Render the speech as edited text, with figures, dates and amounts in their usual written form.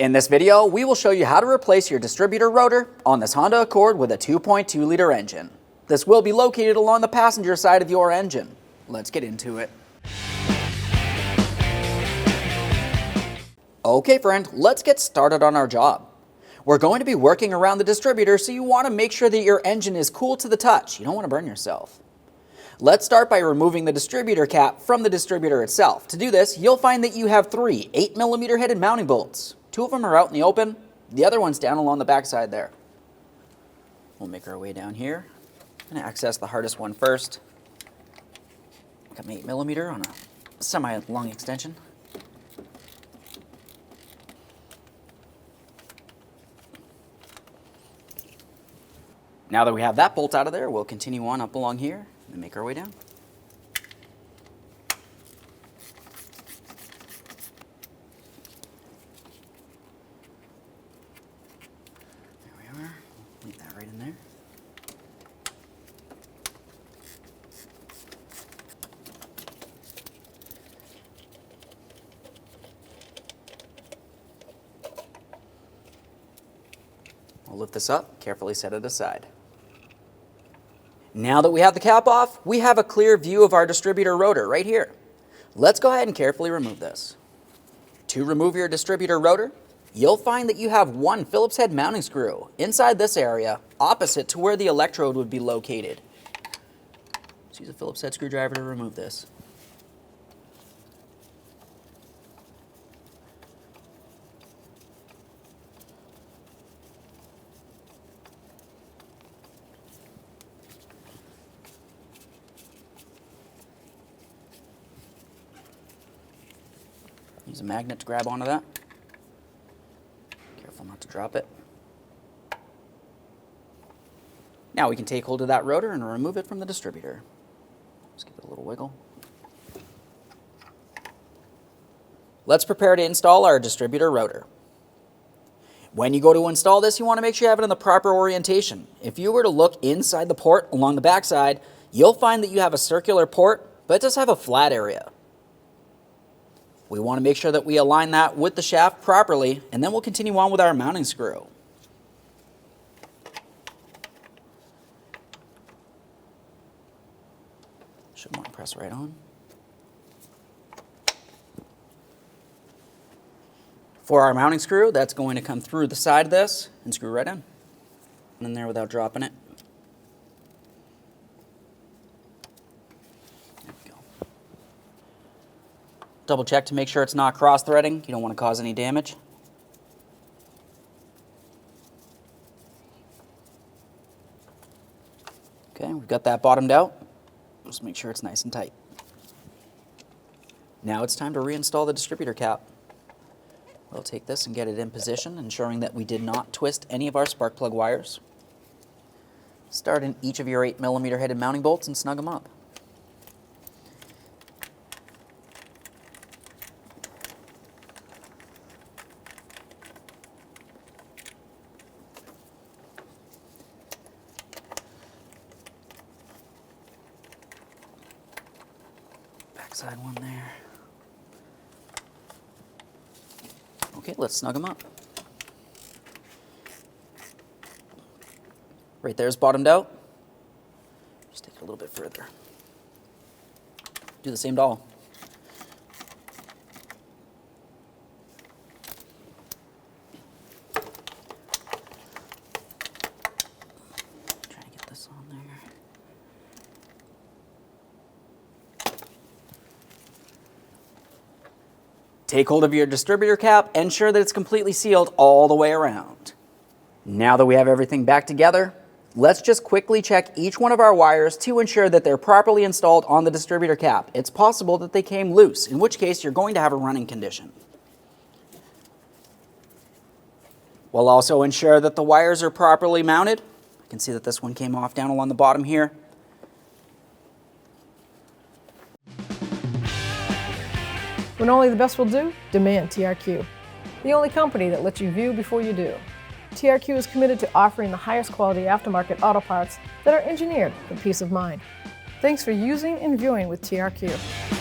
In this video, we will show you how to replace your distributor rotor on this Honda Accord with a 2.2-liter engine. This will be located along the passenger side of your engine. Let's get into it. Okay friend, let's get started on our job. We're going to be working around the distributor, so you want to make sure that your engine is cool to the touch. You don't want to burn yourself. Let's start by removing the distributor cap from the distributor itself. To do this, you'll find that you have three 8mm headed mounting bolts. Two of them are out in the open, the other one's down along the back side there. We'll make our way down here. I'm going to access the hardest one first. Got my 8mm on a semi-long extension. Now that we have that bolt out of there, we'll continue on up along here and make our way down. There we are. Leave that right in there. I'll lift this up, carefully set it aside. Now that we have the cap off, we have a clear view of our distributor rotor right here. Let's go ahead and carefully remove this. To remove your distributor rotor, you'll find that you have one Phillips head mounting screw inside this area, opposite to where the electrode would be located. Let's use a Phillips head screwdriver to remove this. Use a magnet to grab onto that. Careful not to drop it. Now we can take hold of that rotor and remove it from the distributor. Just give it a little wiggle. Let's prepare to install our distributor rotor. When you go to install this, you want to make sure you have it in the proper orientation. If you were to look inside the port along the back side, you'll find that you have a circular port, but it does have a flat area. We want to make sure that we align that with the shaft properly, and then we'll continue on with our mounting screw. Should want to press right on. For our mounting screw, that's going to come through the side of this and screw right in there without dropping it. Double check to make sure it's not cross-threading. You don't want to cause any damage. Okay, we've got that bottomed out. Just make sure it's nice and tight. Now it's time to reinstall the distributor cap. We'll take this and get it in position, ensuring that we did not twist any of our spark plug wires. Start in each of your 8mm headed mounting bolts and snug them up. Backside one there. Okay, let's snug them up. Right there's bottomed out. Just take it a little bit further. Do the same to all. Trying to get this on there. Take hold of your distributor cap, ensure that it's completely sealed all the way around. Now that we have everything back together, let's just quickly check each one of our wires to ensure that they're properly installed on the distributor cap. It's possible that they came loose, in which case you're going to have a running condition. We'll also ensure that the wires are properly mounted. I can see that this one came off down along the bottom here. When only the best will do, demand TRQ. The only company that lets you view before you do. TRQ is committed to offering the highest quality aftermarket auto parts that are engineered for peace of mind. Thanks for using and viewing with TRQ.